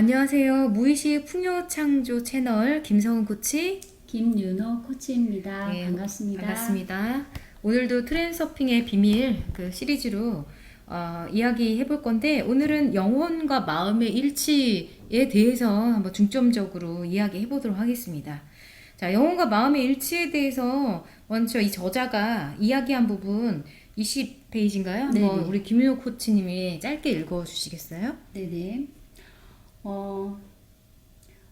안녕하세요. 무의식 풍요창조 채널 김성은 코치. 김윤호 코치입니다. 네, 반갑습니다. 반갑습니다. 오늘도 트랜서핑의 비밀 그 시리즈로 이야기해 볼 건데, 오늘은 영혼과 마음의 일치에 대해서 한번 중점적으로 이야기해 보도록 하겠습니다. 자, 영혼과 마음의 일치에 대해서 먼저 이 저자가 이야기한 부분 20페이지인가요? 네네. 한번 우리 김윤호 코치님이 짧게 읽어 주시겠어요? 네네.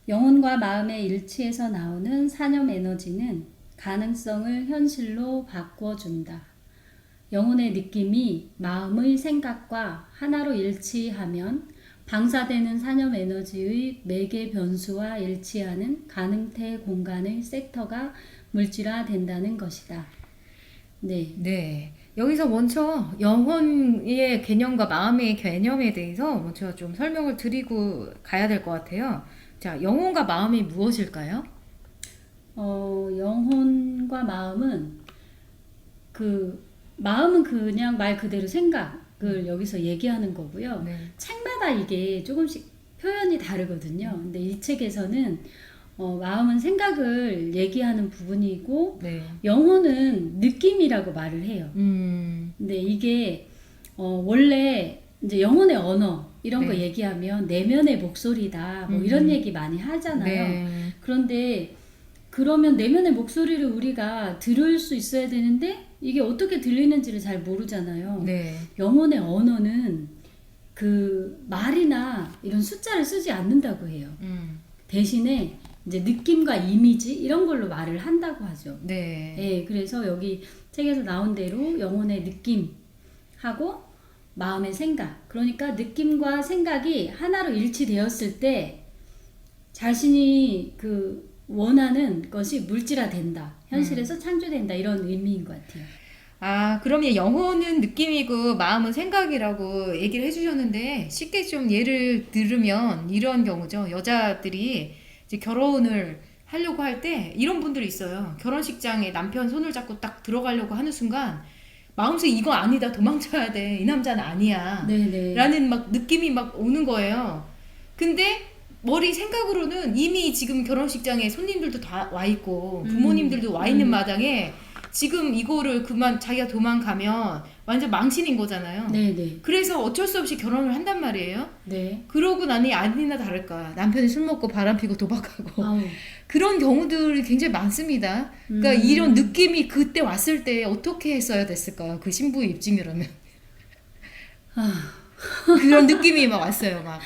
영혼과 마음의 일치에서 나오는 사념 에너지는 가능성을 현실로 바꿔준다. 영혼의 느낌이 마음의 생각과 하나로 일치하면 방사되는 사념 에너지의 매개 변수와 일치하는 가능태 공간의 섹터가 물질화된다는 것이다. 네. 네. 여기서 먼저 영혼의 개념과 마음의 개념에 대해서 먼저 좀 설명을 드리고 가야 될 것 같아요. 자, 영혼과 마음이 무엇일까요? 영혼과 마음은 그냥 말 그대로 생각을 여기서 얘기하는 거고요. 네. 책마다 이게 조금씩 표현이 다르거든요. 근데 이 책에서는 마음은 생각을 얘기하는 부분이고, 네. 영혼은 느낌이라고 말을 해요. 근데 이게 원래 이제 영혼의 언어 이런 거 네. 얘기하면 내면의 목소리다 뭐 이런 얘기 많이 하잖아요. 네. 그런데 그러면 내면의 목소리를 우리가 들을 수 있어야 되는데 이게 어떻게 들리는지를 잘 모르잖아요. 네. 영혼의 언어는 그 말이나 이런 숫자를 쓰지 않는다고 해요. 대신에 이제 느낌과 이미지 이런 걸로 말을 한다고 하죠. 네. 예, 그래서 여기 책에서 나온 대로 영혼의 느낌하고 마음의 생각, 그러니까 느낌과 생각이 하나로 일치되었을 때 자신이 그 원하는 것이 물질화된다, 현실에서 창조된다, 이런 의미인 것 같아요. 아, 그러면 영혼은 느낌이고 마음은 생각이라고 얘기를 해주셨는데, 쉽게 좀 예를 들으면 이런 경우죠. 여자들이 이제 결혼을 하려고 할 때 이런 분들이 있어요. 결혼식장에 남편 손을 잡고 딱 들어가려고 하는 순간 마음속에 이거 아니다, 도망쳐야 돼, 이 남자는 아니야 네네. 라는 막 느낌이 막 오는 거예요. 근데 머리 생각으로는 이미 지금 결혼식장에 손님들도 다 와 있고 부모님들도 와 있는 마당에 지금 이거를 자기가 도망가면 완전 망신인 거잖아요. 네네. 그래서 어쩔 수 없이 결혼을 한단 말이에요. 네. 그러고 나니 아니나 다를까 남편이 술 먹고 바람피고 도박하고 아우. 그런 경우들이 굉장히 많습니다. 그러니까 이런 느낌이 그때 왔을 때 어떻게 했어야 됐을까요? 그 신부의 입증이라면. 그런 느낌이 막 왔어요. 막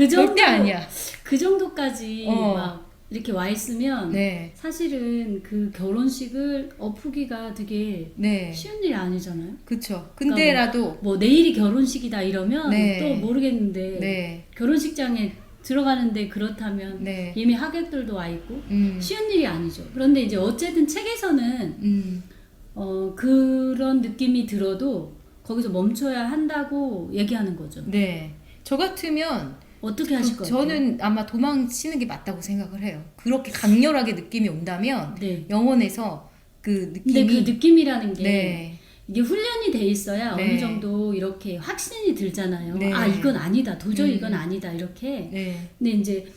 절대 아니야. 그 정도까지 막 이렇게 와 있으면 네. 사실은 그 결혼식을 엎으기가 되게 네. 쉬운 일이 아니잖아요. 그쵸. 근데라도 뭐 내일이 결혼식이다 이러면 네. 또 모르겠는데 네. 결혼식장에 들어가는데 그렇다면 네. 이미 하객들도 와 있고 쉬운 일이 아니죠. 그런데 이제 어쨌든 책에서는 그런 느낌이 들어도 거기서 멈춰야 한다고 얘기하는 거죠. 네. 저 같으면 어떻게 하실 거예요? 저는 아마 도망치는 게 맞다고 생각을 해요. 그렇게 강렬하게 느낌이 온다면 네. 영혼에서 그 근데 느낌이 그 느낌이라는 게 네. 이게 훈련이 돼 있어야 네. 어느 정도 이렇게 확신이 들잖아요. 네. 아, 이건 아니다. 도저히 이건 아니다. 이렇게. 네. 근데 이제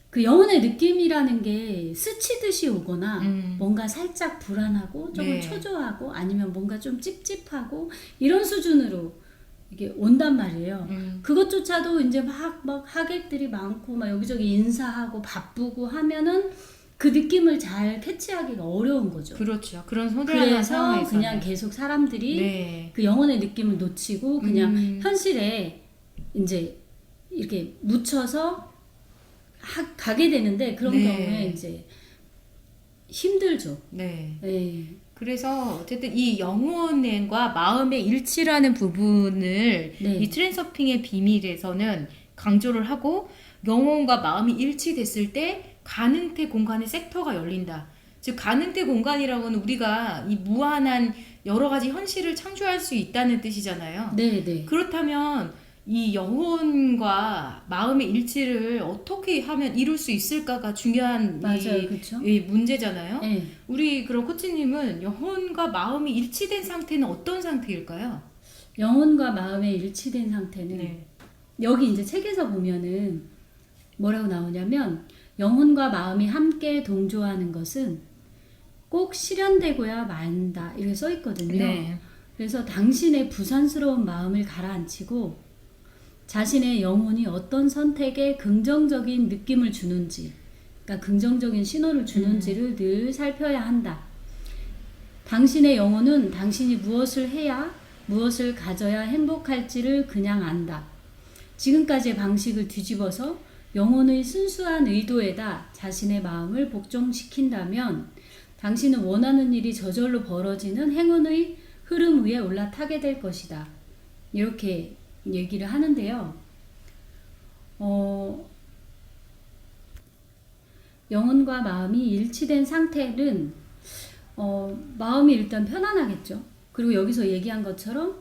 그 영혼의 느낌이라는 게 스치듯이 오거나 뭔가 살짝 불안하고 조금 네. 초조하고 아니면 뭔가 좀 찝찝하고 이런 수준으로 이게 온단 말이에요. 그것조차도 이제 막 하객들이 많고 막 여기저기 인사하고 바쁘고 하면은 그 느낌을 잘 캐치하기가 어려운 거죠. 그렇죠. 그런 소중한 그래서 상황에서 그냥 계속 사람들이 네. 그 영혼의 느낌을 놓치고 그냥 현실에 이제 이렇게 묻혀서 가게 되는데 그런 네. 경우에 이제 힘들죠. 네. 네. 그래서 어쨌든 이 영혼과 마음의 일치라는 부분을 네. 이 트랜서핑의 비밀에서는 강조를 하고, 영혼과 마음이 일치됐을 때 가능태 공간의 섹터가 열린다. 즉 가능태 공간이라고는 우리가 이 무한한 여러 가지 현실을 창조할 수 있다는 뜻이잖아요. 네, 네. 그렇다면 이 영혼과 마음의 일치를 어떻게 하면 이룰 수 있을까가 중요한 맞아요. 그렇죠? 이 문제잖아요. 네. 우리 그럼 코치님은 영혼과 마음이 일치된 상태는 어떤 상태일까요? 영혼과 마음의 일치된 상태는 네. 여기 이제 책에서 보면은 뭐라고 나오냐면 영혼과 마음이 함께 동조하는 것은 꼭 실현되고야 만다 이렇게 써 있거든요. 네. 그래서 당신의 부산스러운 마음을 가라앉히고 자신의 영혼이 어떤 선택에 긍정적인 느낌을 주는지, 그러니까 긍정적인 신호를 주는지를 늘 살펴야 한다. 당신의 영혼은 당신이 무엇을 해야, 무엇을 가져야 행복할지를 그냥 안다. 지금까지의 방식을 뒤집어서 영혼의 순수한 의도에다 자신의 마음을 복종시킨다면 당신은 원하는 일이 저절로 벌어지는 행운의 흐름 위에 올라타게 될 것이다. 이렇게 얘기를 하는데요. 영혼과 마음이 일치된 상태는 마음이 일단 편안하겠죠. 그리고 여기서 얘기한 것처럼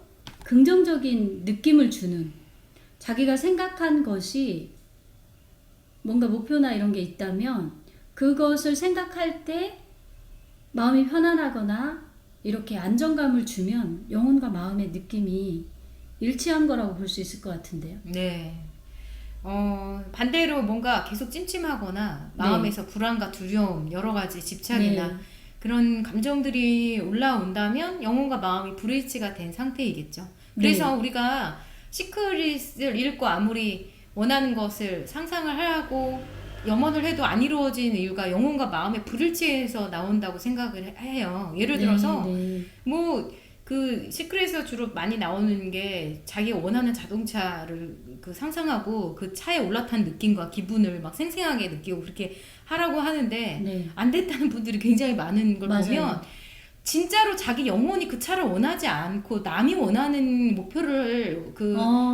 긍정적인 느낌을 주는, 자기가 생각한 것이 뭔가 목표나 이런 게 있다면 그것을 생각할 때 마음이 편안하거나 이렇게 안정감을 주면 영혼과 마음의 느낌이 일치한 거라고 볼 수 있을 것 같은데요. 네. 반대로 뭔가 계속 찜찜하거나 마음에서 불안과 두려움, 여러 가지 집착이나 네. 그런 감정들이 올라온다면 영혼과 마음이 불일치가 된 상태이겠죠. 그래서 우리가 시크릿을 읽고 아무리 원하는 것을 상상을 하고 염원을 해도 안 이루어진 이유가 영혼과 마음의 불일치에서 나온다고 생각을 해요. 예를 들어서 뭐 그 시크릿에서 주로 많이 나오는 게 자기가 원하는 자동차를 그 상상하고 그 차에 올라탄 느낌과 기분을 막 생생하게 느끼고 그렇게 하라고 하는데 안 됐다는 분들이 굉장히 많은 걸 보면 진짜로 자기 영혼이 그 차를 원하지 않고 남이 원하는 목표를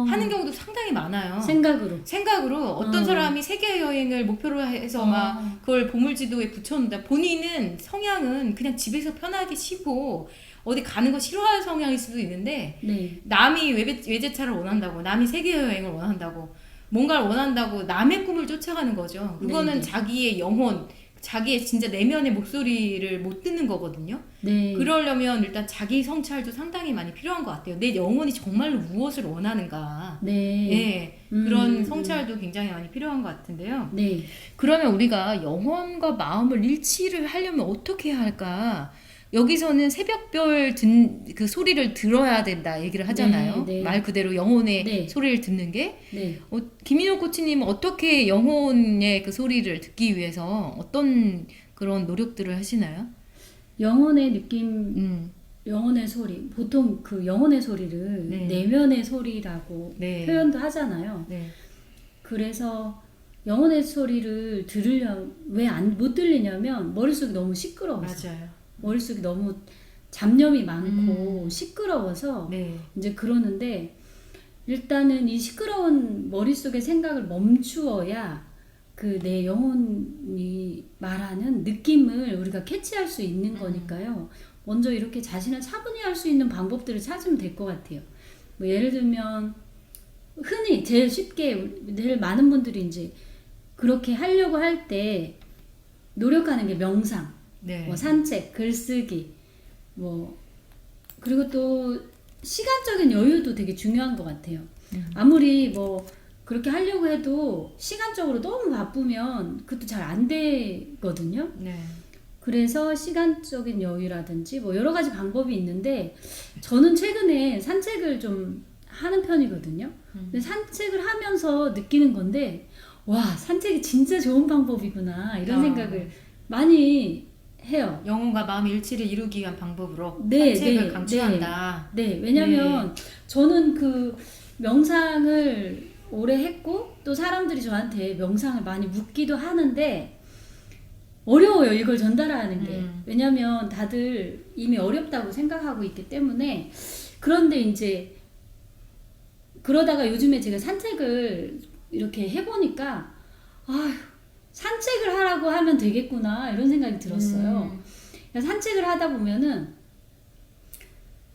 하는 경우도 상당히 많아요. 생각으로 어떤 사람이 세계 여행을 목표로 해서 막 그걸 보물지도에 붙여놓는다. 본인은 성향은 그냥 집에서 편하게 쉬고 어디 가는 거 싫어하는 성향일 수도 있는데 남이 외제차를 원한다고, 남이 세계 여행을 원한다고, 뭔가를 원한다고 남의 꿈을 쫓아가는 거죠. 그거는 자기의 영혼, 자기의 진짜 내면의 목소리를 못 듣는 거거든요. 그러려면 일단 자기 성찰도 상당히 많이 필요한 것 같아요. 내 영혼이 정말로 무엇을 원하는가. 그런 성찰도 굉장히 많이 필요한 것 같은데요. 그러면 우리가 영혼과 마음을 일치를 하려면 어떻게 해야 할까? 여기서는 새벽별 그 소리를 들어야 된다 얘기를 하잖아요. 말 그대로 영혼의 소리를 듣는 게. 김인호 코치님은 어떻게 영혼의 그 소리를 듣기 위해서 어떤 그런 노력들을 하시나요? 영혼의 느낌, 영혼의 소리. 보통 그 영혼의 소리를 내면의 소리라고 표현도 하잖아요. 그래서 영혼의 소리를 왜 못 들리냐면 머릿속이 너무 시끄러워서. 맞아요. 머릿속이 너무 잡념이 많고 시끄러워서 이제 그러는데, 일단은 이 시끄러운 머릿속의 생각을 멈추어야 그 내 영혼이 말하는 느낌을 우리가 캐치할 수 있는 거니까요. 먼저 이렇게 자신을 차분히 할 수 있는 방법들을 찾으면 될 것 같아요. 뭐 예를 들면 흔히 제일 쉽게 제일 많은 분들이 이제 그렇게 하려고 할 때 노력하는 게 명상, 뭐 산책, 글쓰기, 뭐 그리고 또 시간적인 여유도 되게 중요한 것 같아요. 아무리 뭐 그렇게 하려고 해도 시간적으로 너무 바쁘면 그것도 잘 안 되거든요. 그래서 시간적인 여유라든지 뭐 여러 가지 방법이 있는데 저는 최근에 산책을 좀 하는 편이거든요. 근데 산책을 하면서 느끼는 건데, 와, 산책이 진짜 좋은 방법이구나 이런 생각을 많이 해요. 영혼과 마음의 일치를 이루기 위한 방법으로 산책을 강추한다. 왜냐면 저는 그 명상을 오래 했고 또 사람들이 저한테 명상을 많이 묻기도 하는데 어려워요, 이걸 전달하는 게. 왜냐면 다들 이미 어렵다고 생각하고 있기 때문에. 그런데 이제 그러다가 요즘에 제가 산책을 이렇게 해보니까 산책을 하라고 하면 되겠구나 이런 생각이 들었어요. 산책을 하다 보면은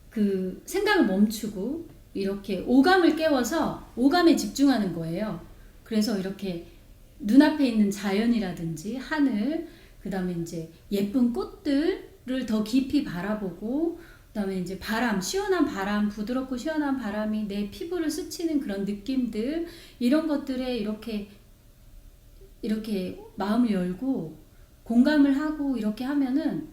그 생각을 멈추고 이렇게 오감을 깨워서 오감에 집중하는 거예요. 그래서 이렇게 눈앞에 있는 자연이라든지 하늘, 그 다음에 이제 예쁜 꽃들을 더 깊이 바라보고, 그 다음에 이제 바람, 시원한 바람, 부드럽고 시원한 바람이 내 피부를 스치는 그런 느낌들, 이런 것들에 이렇게 이렇게 마음을 열고 공감을 하고 이렇게 하면은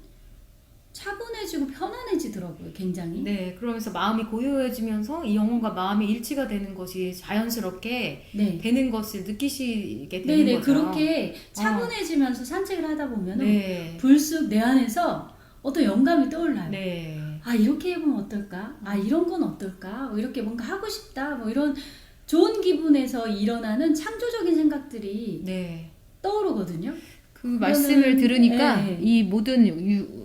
차분해지고 편안해지더라고요, 굉장히. 네, 그러면서 마음이 고요해지면서 이 영혼과 마음이 일치가 되는 것이 자연스럽게 네. 되는 것을 느끼시게 되는 네네, 거죠. 그렇게 차분해지면서 산책을 하다 보면은 네, 불쑥 내 안에서 어떤 영감이 떠올라요. 네, 아, 이렇게 해보면 어떨까? 아, 이런 건 어떨까? 뭐 이렇게 뭔가 하고 싶다. 뭐 이런 좋은 기분에서 일어나는 창조적인 생각들이 네. 떠오르거든요. 그 말씀을 그거는- 들으니까 네. 이 모든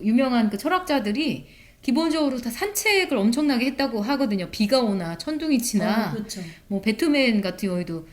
유명한 그 철학자들이 기본적으로 다 산책을 엄청나게 했다고 하거든요. 비가 오나 천둥이 치나 그렇죠. 뭐 배트맨 같은 경우에도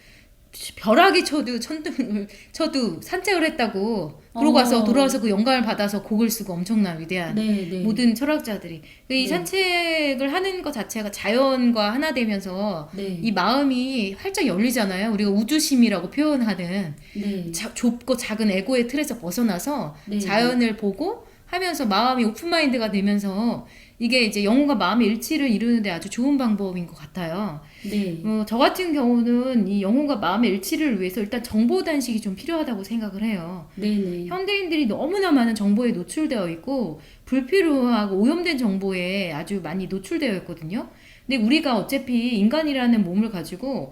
벼락이 쳐도 천둥을 쳐도 산책을 했다고 그러고 와서 돌아와서 그 영감을 받아서 곡을 쓰고 엄청난 위대한 네, 네. 모든 철학자들이 이 네. 산책을 하는 것 자체가 자연과 하나 되면서 네. 이 마음이 활짝 열리잖아요. 우리가 우주심이라고 표현하는 네. 좁고 작은 에고의 틀에서 벗어나서 네. 자연을 보고 하면서 마음이 오픈마인드가 되면서 이게 이제 영혼과 마음의 일치를 이루는데 아주 좋은 방법인 것 같아요. 네. 저 같은 경우는 이 영혼과 마음의 일치를 위해서 일단 정보 단식이 좀 필요하다고 생각을 해요. 네. 네. 현대인들이 너무나 많은 정보에 노출되어 있고 불필요하고 오염된 정보에 아주 많이 노출되어 있거든요. 근데 우리가 어차피 인간이라는 몸을 가지고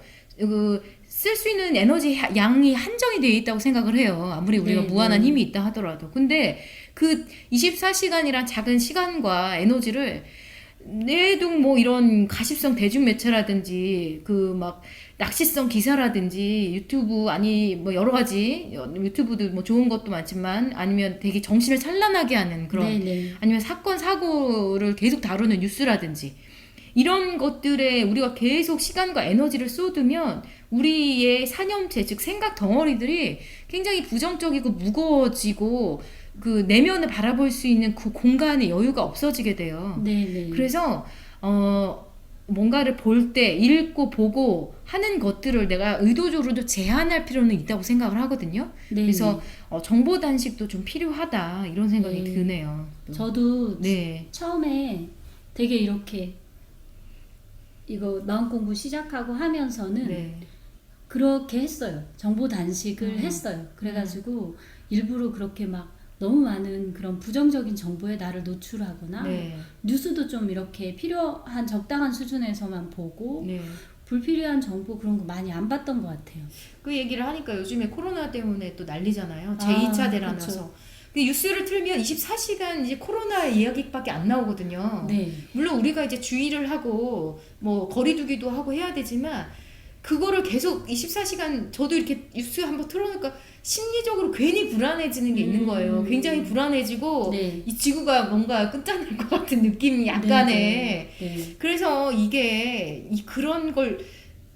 쓸 수 있는 에너지 양이 한정이 되어 있다고 생각을 해요. 아무리 우리가 네, 무한한 네. 힘이 있다 하더라도. 근데 그 24시간이란 작은 시간과 에너지를 내동 뭐 이런 가십성 대중매체라든지 그 막 낚시성 기사라든지 유튜브 아니 뭐 여러 가지 유튜브도 뭐 좋은 것도 많지만 아니면 되게 정신을 찬란하게 하는 그런 네. 네. 아니면 사건 사고를 계속 다루는 뉴스라든지 이런 것들에 우리가 계속 시간과 에너지를 쏟으면 우리의 사념체 즉 생각 덩어리들이 굉장히 부정적이고 무거워지고 그 내면을 바라볼 수 있는 그 공간의 여유가 없어지게 돼요. 네. 네. 그래서 뭔가를 볼 때 읽고 보고 하는 것들을 내가 의도적으로도 제한할 필요는 있다고 생각을 하거든요. 네. 그래서 정보 단식도 좀 필요하다 이런 생각이 네. 드네요. 저도 네. 처음에 되게 이렇게 이거 마음 공부 시작하고 하면서는 네. 그렇게 했어요. 정보 단식을 했어요. 그래가지고 일부러 그렇게 막 너무 많은 그런 부정적인 정보에 나를 노출하거나 네. 뉴스도 좀 이렇게 필요한 적당한 수준에서만 보고 네. 불필요한 정보 그런 거 많이 안 봤던 것 같아요. 그 얘기를 하니까 요즘에 코로나 때문에 또 난리잖아요. 아, 제2차 대란이라서. 그렇죠. 근데 뉴스를 틀면 24시간 이제 코로나 이야기밖에 안 나오거든요. 네. 물론 우리가 이제 주의를 하고 뭐 거리두기도 하고 해야 되지만 그거를 계속 24시간 저도 이렇게 뉴스 한번 틀어놓으니까 심리적으로 괜히 불안해지는 게 있는 거예요. 굉장히 불안해지고 네. 이 지구가 뭔가 끝장날 것 같은 느낌이 약간의 네. 네. 그래서 이게 그런 걸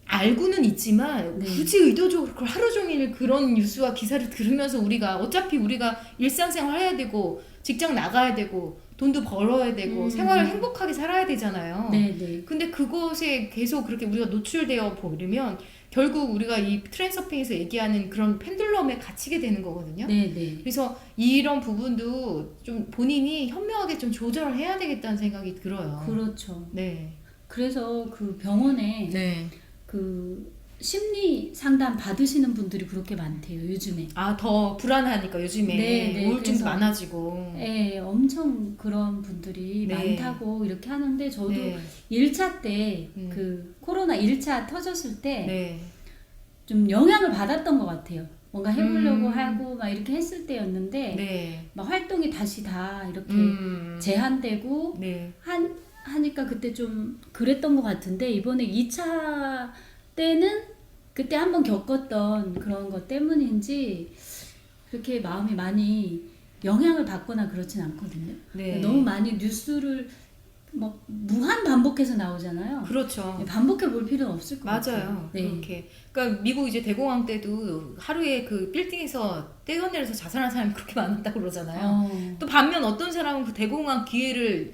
알고는 있지만 네. 굳이 의도적으로 그걸 하루 종일 그런 뉴스와 기사를 들으면서 우리가 어차피 우리가 일상생활 해야 되고 직장 나가야 되고 돈도 벌어야 되고 생활을 행복하게 살아야 되잖아요. 네. 네. 근데 그것에 계속 그렇게 우리가 노출되어 버리면 결국 우리가 이 트랜서핑에서 얘기하는 그런 펜들럼에 갇히게 되는 거거든요. 네. 네. 그래서 이런 부분도 좀 본인이 현명하게 좀 조절을 해야 되겠다는 생각이 들어요. 그렇죠. 네. 그래서 그 병원에 네. 그 심리 상담 받으시는 분들이 그렇게 많대요, 요즘에. 더 불안하니까 요즘에 네, 네. 우울증도 그래서 많아지고. 네, 엄청 그런 분들이 네. 많다고 이렇게 하는데 저도 네. 1차 때 그 코로나 1차 터졌을 때 네. 좀 영향을 받았던 것 같아요. 뭔가 해보려고 음. 하고 막 이렇게 했을 때였는데 네. 막 활동이 다시 다 이렇게 제한되고 네. 하니까 그때 좀 그랬던 것 같은데 이번에 2차 때는 그때 한번 겪었던 그런 것 때문인지 그렇게 마음이 많이 영향을 받거나 그렇진 않거든요. 네. 너무 많이 뉴스를 막 무한 반복해서 나오잖아요. 그렇죠. 반복해 볼 필요는 없을 것 같아요. 맞아요. 네. 그렇게. 그러니까 미국 이제 대공황 때도 하루에 그 빌딩에서 뛰어내려서 자살한 사람이 그렇게 많았다고 그러잖아요. 또 반면 어떤 사람은 그 대공황 기회를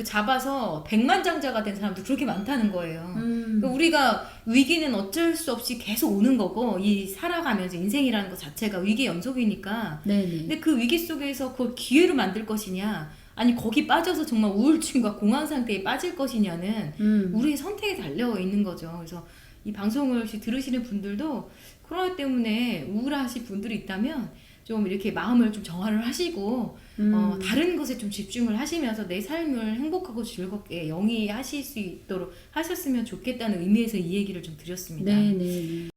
잡아서 백만장자가 된 사람도 그렇게 많다는 거예요. 그러니까 우리가 위기는 어쩔 수 없이 계속 오는 거고 이 살아가면서 인생이라는 것 자체가 위기의 연속이니까. 네네. 근데 그 위기 속에서 그걸 기회로 만들 것이냐 아니 거기 빠져서 정말 우울증과 공황 상태에 빠질 것이냐는 우리의 선택에 달려 있는 거죠. 그래서 이 방송을 혹시 들으시는 분들도 코로나 때문에 우울하신 분들이 있다면 좀 이렇게 마음을 좀 정화를 하시고 다른 것에 좀 집중을 하시면서 내 삶을 행복하고 즐겁게 영위하실 수 있도록 하셨으면 좋겠다는 의미에서 이 얘기를 좀 드렸습니다. 네, 네.